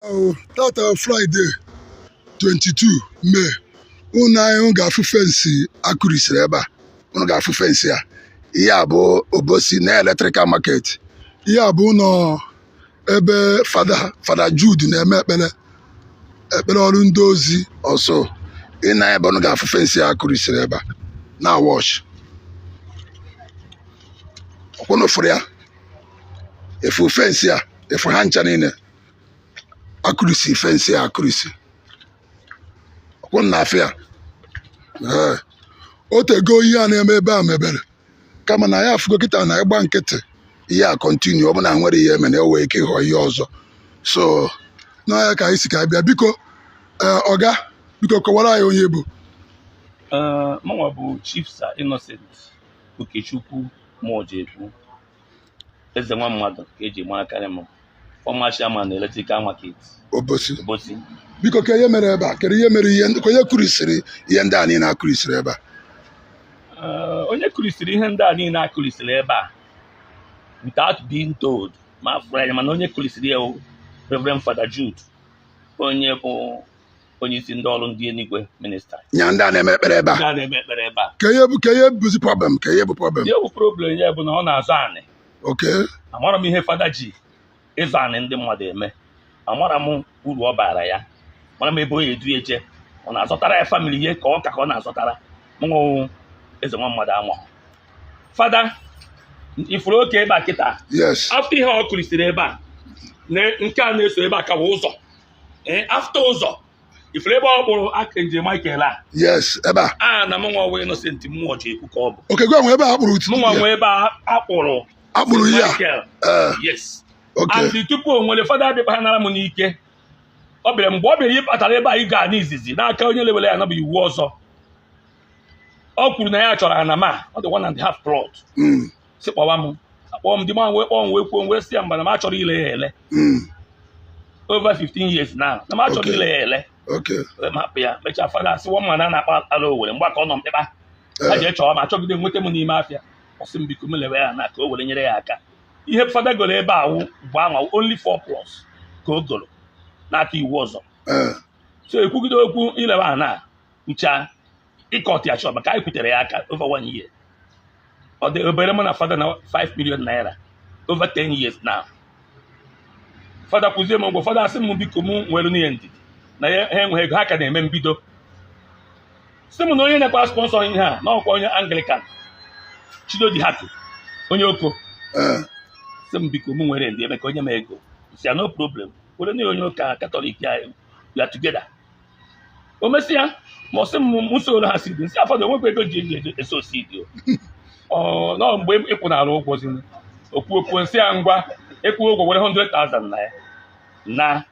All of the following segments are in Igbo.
Tata Friday 22 May unu anyị ga-afụ fensị akụrisiri ebe a unu ga-afụ fensị a ihe a bụ Obosi na Electrical Market. Ihe a bụ ụlọ ebe Fada Jude na-eme ekpere ọrụ ndị ozi ọsọ ịna ebe unu ga-afụ fensị akụrisiri ebe a na wash ọkwụnụ fụrụ ya efu fensị a efu ha ncha niile akụrisi fensị a akụrisi ọkwụnụ na-afụ ya otego ihe a na-eme ebe a mebere kama na ya afụgo kịta na ịgba nkịtị ihe a kọntinu ọ bụ na nwere ihe mere o wee ike ịghọ ihe ọzọ so n'anya ka anyị si ka bịa biko ọga biko kọwara anyị onye bụ. Mụnwa bụ Chief Sir Innocent Okechukwu Mojekwu eze nwa mmadụ ka eji makarị m former chairman na Electrical Market Obosi. Biko ka ihe mere ebe a kere ihe mere ihe ka onye kụrisiri ihe ndị a niile akụrisiri ebe a onye kụrisiri ihe ndị a niile akụrisiri ebe a without being told ma afụrụ anya mana onye kụrisiri ya Reverend Fada Jude onye bụ onye isi ndị ọrụ ndị Enuigwe minista nya ndị a na-eme ekpere ebe a ka ihe bụzi problem ihe bụ problem ya bụ na ọ na-azọ anị. Okay. Amara m ihe Fada ji ịzọ anị ndị mmadụ eme, amara m uru ọ bara ya, mara m ebe o edu eje, ọ na-azọtara ya famili ihe ka ọ na-azọtara mụnwụ eze nwa mmadụ amụ. Fada ifuru oke ebe a kịta after ihe ọ kụrisiri ebe a nke a na-eso ebe a ka bụ ụzọ after ụzọ ifuru ebe ọ kpụrụ aka nje Michael a ebe a na mụnwa ọwụ Innocent Mojekwu ka ọ bụ nwe ebe a kpụrụ mụnwa nwe ebe a kpụrụ ya yes and tupu o nwere Fada dịkpa ha nara m n'ike ọ bịara mgbe ọ bịara ịkpatara ebe anyị gaa n'izizi n'aka onye lewere ya nabụ iwu ọzọ ọ kwuru na ya chọrọ ana ma ọ dị 1.5 plot si kpọwa m akpọọ m dị ma wee kpọọ m wee kwuo wee si ya mba na m achọrọ ile ya ele over 15 years now na m achọrọ ile ya ele ma hapụ ya mechaa Fada asị nwa mma na-akpa ala Owere mgbe ka ọ nọ mkpịkpa ha ji chọọ ma achọgide nweta m n'ime afịa ọsị m biko m lewe ya na ka o were nyere ya aka. Ihe Fada goro ebe ahụ bụ anwa only 4 plus ka o goro n'aka iwu ọzọ so ekwugide okwu ilewe a na ncha ịkọtị ya chọọ maka anyị kwutere ya aka over 1 year ọ dị obere mụ na Fada na 5 million naira over 10 years now. Fada kwuzie m ụgwọ Fada asị m biko m nwere n'ihe ndidi na ha enweghị ego ha ka na-eme mbido sị m na onye na-ekwa sponsọ ihe a na ọkwa onye Anglican Chidodi Haku onye oko sị m biko m nwere ndị ebe ka onye m ego si ya no problem were na onye ụka Katọlik ya together o mesịa ma ọ sị m usoro ha si dị nsị afọdụ onwekwa ego ji eso osi dị nọ mgbe ịkwụnara ụgwọ zi okwu nsị ya ngwa ịkwụ ụgwọ were 100,000 na ya na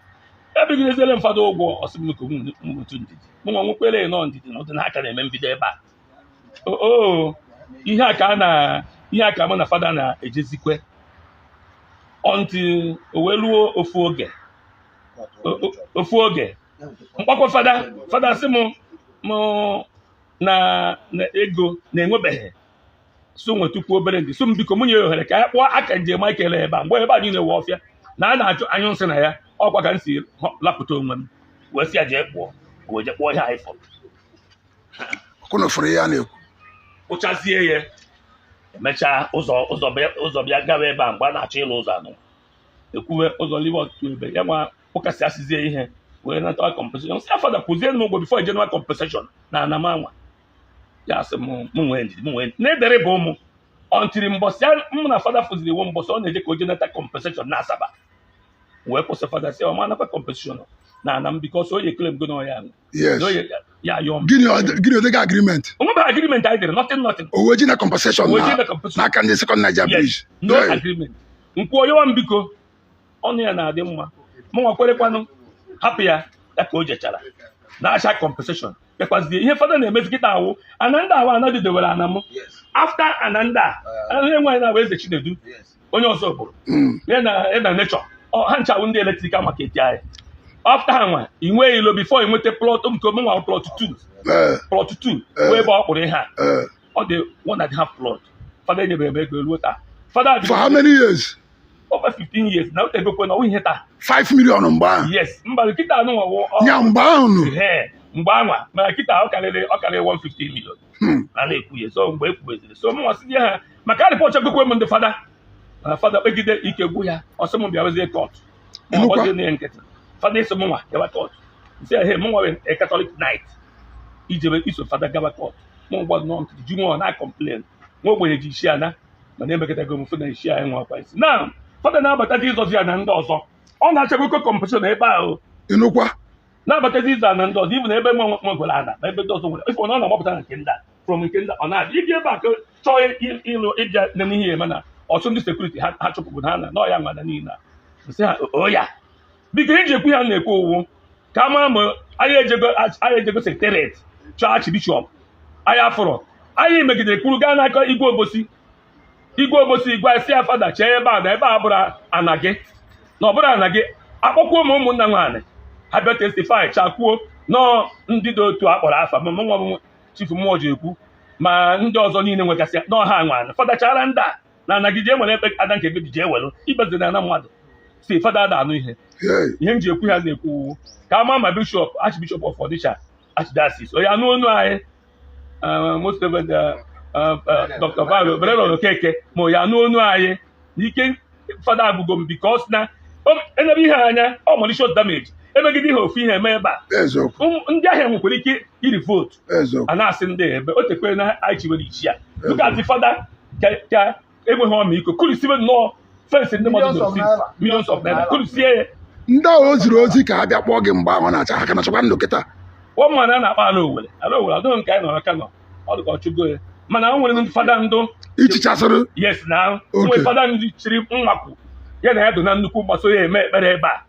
ebigideziele m Fada ụgwọ ọsị m m otu ndidi m nwa nwekwere nọ ndidi na ọdịnaka na-eme mbido ebe a ihe a ka mụ na Fada na-ejezikwe until o wee ruo ofu oge mkpakọ Fada sị m na ego na-enwebeghị so nwetukwu obere ndị so m biko mụ nye ohere ka ya kpụọ aka nje Michael ebe a mgbe ebe a niile wee ọfịa na a na-achụ anyụ nsị na ya ọkwa ka m si lapụta onwe m wee si ya jee kpụọ wee jee kpụọ ihe anyị fọrọ kpụchazie ya emechaa ụzọ bịa gawa ebe a mgbe a na-achọ ịlụ ụzọ anọ ekwuwe ụzọ liwe ọtụtụ ebe ya nwa ụkasị asịzie ihe wee nata compensation si Fada kwụzie m ụgwọ before general compensation na anamanwa ya sị m nwee ndidi na-edere bụ ụmụ ọntiri mbọsị m na Fada fụziri iwu mbọsị ọ na-eje ka o je nata compensation na Asaba wee kwụsị Fada si ọma nakwa compensation na ana m bikọs onye ekele m go n'ọya ya yọọ m gịnị odega agreement onwebe agreement anyị dere nothing owe ji na compensation n'aka ndị Second Niger Bridge no agreement nkwuo yọwa m biko ọnụ ya na-adị mma mụ nwa kwerekwanụ hapụ ya ka o jechara na-acha compensation ekwazie ihe Fada na-emezi kịta awụ Ananda awụ anadidewere ana m after Ananda ihe nwaanyị na-abụ Eze Chinedu onye ọzọ bụrụ ya na nature ha nchawụ ndị Electrical Market anyị after ha nwa inwe ilo before inweta plot nke omenwa plot 2 wee ebe ọ kpụrụ ihe a ọ dị 1.5 plot Fada enyebere m ego ruo taa Fada for how many years over 15 years na otegokwe na ihe taa 5 million mgbe ahụ yes mba kịta anụ nwawo ya mgbe ahụ nụ mgbe anwa mana kịta ọ karịrị 150 million a na-ekwu ya so mgbe ekwuweziri so m nwasị ha maka rịpọt egokwe m ndị fada fada kpegide ike gwu ya ọsọ m bịa wezie kọt nkịtị fada eso m nwa gawa kọt nsị he m nwa a Catholic night ijebe iso fada gawa kọt m gbado nọ nkịtị ji nwa na complain nwa ogbenye ji isi ana mana emekọtago m fụ na isi anyị nwa akwa isi na fada na-abatazi ịzọzi ya na ndị ọzọ ọ na-achọgo iko kọmpụshọn ebe ahụ ịnụkwa na-abatazi ịzọ na ndị ọzọ ibu na ebe nwe gwere ana na ebe ndị ọzọ nwere ifo na ọ na-agbapụta na nke ndị a from nke ndị ọ na-adị ibi ebe a ka chọọ ịlụ ịbịa na n'ihe eme na ọtụ ndị sekuriti ha chụpụrụ ha na n'ọya nwada niile nsị ha oya biko iji ekwu ya na-ekwu owu ka a mara ma anyị ejego sekretariat chọọ achibishọp anyị afụrụ anyị megide kwuru gaa n'aka igwe obosi igwe esi ya fada chee ebe a na ebe a bụrụ ana gị na ọ bụrụ ana gị akpọkwuo m ụmụnna nwaanyị ha bịa testifai chakwuo nọọ ndị dị otu akpọrọ afa ma nwa m chifu mmụọ ji ekwu ma ndị ọzọ niile nwegasị n'ọha nwaanyị fada chara ndị a na anagide enwere ebe ada nke ebe dije ewelu ibezina na mmadụ si fada ada anụ ihe m ji ekwu ya na-ekwu ka ama ma bishọp archbishop of Onitsha archdiocese onye anụ onu anyị most of Dr. Valo Berero Okeke ma onye anụ onu anyị n'ike fada agụgo m bikos na enebe ihe anya ọ malicious damage emegide ihe ofu ihe eme ebe a ndị ahịa nwekwara ike iri votu a na-asị ndị ebe o tekwere na anyị chiwere ichi ya dụkatị fada ka enweghị ọmịiko kụrisibe nnọọ fensị ndị mmadụ millions of naira kụrisie ya ndị ahụ o ziri ozi ka ha bịa kpọọ gị mgbe ahụ na-acha aka nachakwa ndụ kịta ọ mma na a na-akpa ala Owere adịghị nke anyị nọrọ Kano ọ dịka ọchụgo ya mana o nwere ndị fada ndụ ichichasịrị yes na nwere fada ndị chiri nwapụ ya na ya do na nnukwu mgbaso ya eme ekpere ebe a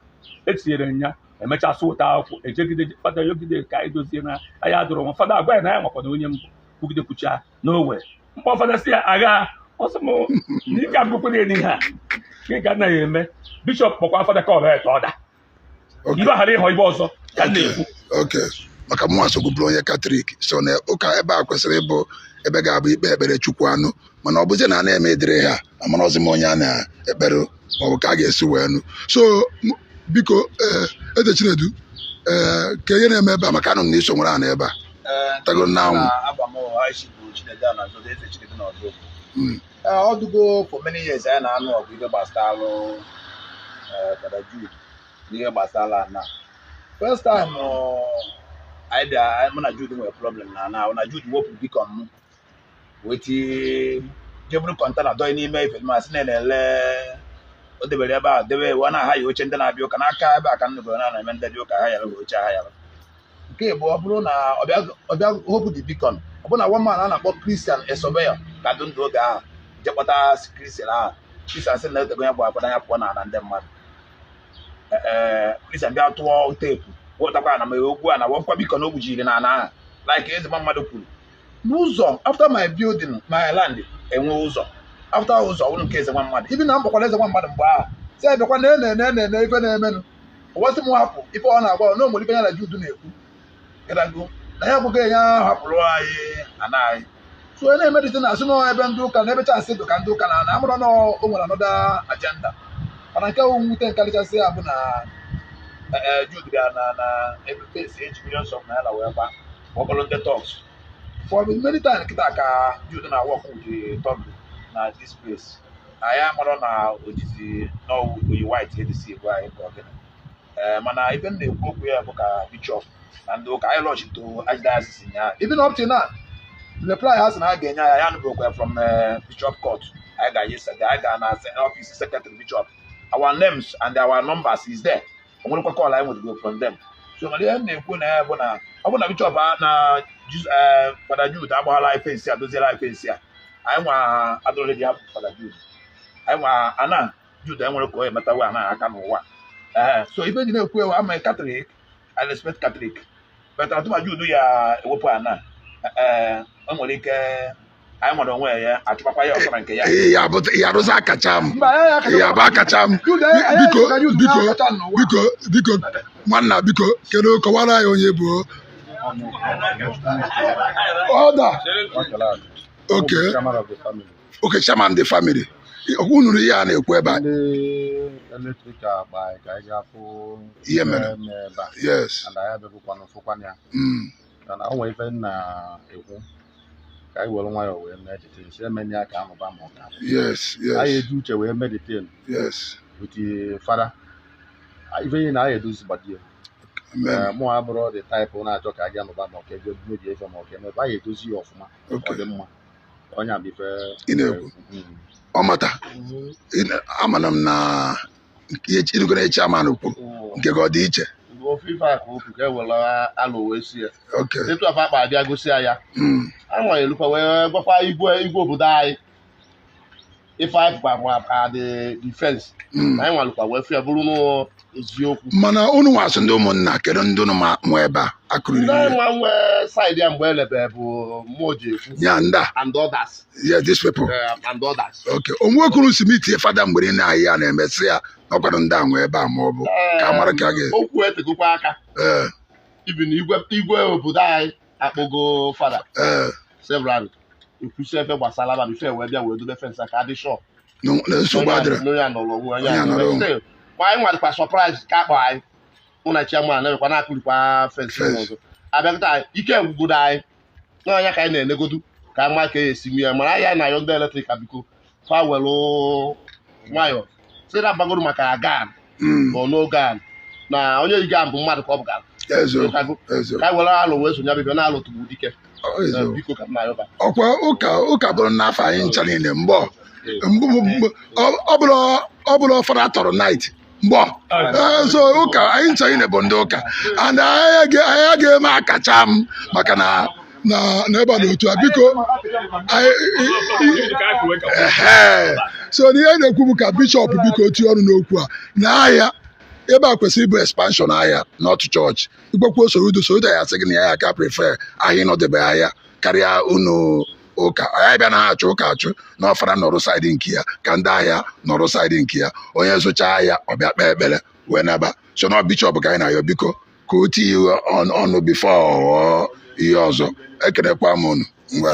etinyere ya emechasị ụta akwụkwọ ejegide fada yogide ka anyị dozie na anyị adụrụ nwa fada agwa ya na ya nwakwana onye mbụ kwugide kwucha n'Owere mkpọ fada si ya agha ọsọ m n'ike agụkwụ na ihe a gị ka anaghị eme bishọp kpọkwa fada ka ọbara eto ọda ibe ghara ịhọ ibe ọzọ ka na-ekwu maka mụnwa sogbu bụrụ onye Katọlik so na ụka ebe a kwesịrị ịbụ ebe ga-abụ ikpe ekpere Chukwu anụ mana ọ bụzie na a na-eme edere ha amana ọzi m onye a na-ekpere maọbụ ka a ga-esi wee nụ so biko Eze Chinedu ka ihe na-eme ebe a maka anụ m na iso nwere ana ebe a tago n'anwụ ọ dụgo for many years anyị na-anụ ọgụ ihe gbasara Fada Jude n'ihe gbasara na first time anyị bịa mụ na Jude nwere problem na Jude wepụ bikon m weti jeburu kọntena dọị n'ime ife masị na-ele o debere ebe a debe ewe na aghaghị oche ndị na-abịa ụka n'aka ebe a ka nnụbere na-eme ndị dị ụka ha yara oche ha yara nke bụ ọ bụrụ na ọbịa hopu dị bikon ọ bụrụ na one man a na-akpọ Christian Esobeyo ka dụ ndụ oge ahụ jekpọta Christian ahụ Christian sị na etego ya bụ akwada ya pụọ na ndị mmadụ Christian bịa tụọ teepu wụtakwa na mere ogwu a na wọkwa bikon o gbujiri na ana ahụ like ezigbo mmadụ kwuru n'ụzọ after my building my land enwe ụzọ after ụzọ ọbụrụ nke eze nwa mmadụ ibi na mkpọkwara eze nwa mmadụ mgbe ahụ si ebekwa na ife na-emenụ ụbọchị m hapụ ife ọ na-agwa na onwere ife ya na Jude na-ekwu ịdago na ya bụgo ya hapụrụ anyị ana anyị so onye na-emedite na asị na ebe ndị ụka na ebe chasị dị ka ndị ụka na amụrụ na o nwere anọda ajenda mana nke mwute nkarịchasị ya bụ na Jude bịa na ebe fesi eji millions of naira wee gba ọkpọrọ ndị talks for many times kịta ka Jude na-awọk with Tom na this place anyị amarọ na ojizi n'oyi white edisi egwu anyị bụ ọgịnị mana ibe m na-ekwu okwu ya bụ ka bishọp na ndị ụka anyị lọchito archdiocese nya even up to now reply ha sị na a ga-enye ya ya nụbụrụkwa from bishop court anyị ga na office secretary bishop our names and our numbers is there o nwerekwa call anyị nwere go from them so mana ihe m na-ekwu na ya bụ na ọ bụ na bishọp na Fada Jude agbaghala ife nsị a doziela ife nsị a anyị nwa adọrọ dị hapụ Fada Jude anyị nwa ana Jude anyị nwere ka o emetawe ana aka n'ụwa so ife ji na-ekwu ewe ama Catholic I respect Catholic but atụma Jude ya ewepụ ana o nwere ike anyị nwere onwe ya achụpakwa ya ọsọ na nke ya ya rụzi akacha m ya bụ akacha m biko nwanna biko kedu kọwara anyị onye bụ Order. Okay, chairman of the family. unu ihe a na-ekwu ebe a ndị eletrik agba ka anyị ga-afụ ihe mere ebe a yes and anyị abịabụkwana fụkwana ya mm. mana o nwere ife na-ekwu ka anyị were nwayọọ wee meditate si emenye ya ka amụba ma ọ ga yes anyị yes eji uche wee meditate yes with the father ife ihe na anyị edozi gbadie amen mụ abụrụ the type na-achọ ka anyị amụba ma ọ ka ego mebie ife ma ọ ka emebe anyị edozi ya ọfụma ọ dị mma onye abụ ife ị na-ekwu ọmata amana m na ịnụgoro echi ama kwuru nke gị ọ dị iche ofe ife a ka okwu ka e were alụ wee si ya okay etu afọ akpa abịa gosi ya anwa elukwa wee gwakwa igwe obodo anyị ife anyị gwara ka the fence anyị nwalụkwa wee fịa bụrụ n'eziokwu mana unu nwasị ndị ụmụnna kedu ndị unu ma ebe akụrụ ndị anyị nwa nwee saịdị ya mgbe elebe bụ mmụọ ji ekwu ya nda and others yeah these people and others okay onwe kwuru si mitie fada mgbe ị na-ahị ya na-emesị ya ọkwado ndị a nwe ebe a ma ọ bụ ka amara ka a ga okwu etegokwa aka ibi na igwe obodo anyị akpọgo fada several ekwusi efe gbasara ma bife wee bịa wee dobe fensị ka adị shọ nsogbu adịrị onye anọrọ onwe onye anọrọ ma anyị nwadịkwa sọpraịz ka akpọ anyị ụna chiama na-ekwa na-akụlikwa fensị ọzọ abịakọta ike ngwugodo anyị n'anya ka anyị na-enegodu ka ama ka esi nwe ya mana anyị na ayọ ndị eletrik biko fa welụ nwayọ si na gbagoro maka gan ma n'oge a na onye yi gan bụ mmadụ ka ọ bụ gan ka anyị were alụ wee sonye bịbịa na-alụ tugbu dike biko ka m na-ayọba ọkwa ụka bụrụ n'afọ anyị ncha niile mgbe ọ bụrụ fara tọrọ night mgbọ so ụka anyị ncha niile bụ ndị ụka and anyị ga-eme akacha m maka na ebe a n'otu a biko so n'ihe na-ekwu bụ ka bishọp biko tie ọrụ n'okwu a na ahịa ebe a kwesịrị ịbụ expansion ahịa n'otu chọọchị igbakwu Soludo ya sị gị na ya ka prefer ahịa ịnọdebe ahịa karịa unu ụka anyị bịa na ha achụ ụka achụ na ọfara nọrụ saịdị nke ya ka ndị ahịa nọrụ saịdị nke ya onye zụcha ahịa ọbịa kpee ekpere wee naba so na bishọp ka anyị na-ayọ biko ka o tinye ọnụ bifo ihe ọzọ ekenekwa m unu ngwa